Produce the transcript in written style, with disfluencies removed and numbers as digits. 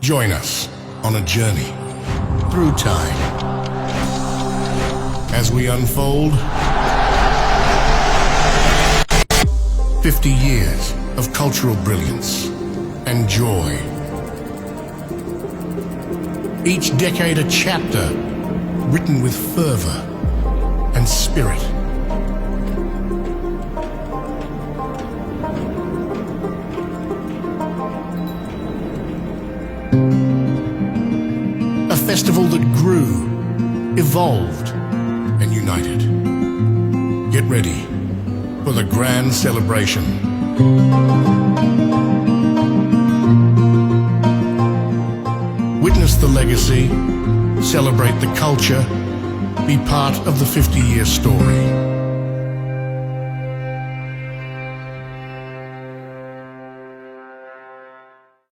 Join us on a journey through time as we unfold 50 years of cultural brilliance and joy. Each decade a chapter written with fervor and spirit. A festival that grew, evolved, and united. Get ready for the grand celebration. Witness the legacy, celebrate the culture, be part of the 50-year story.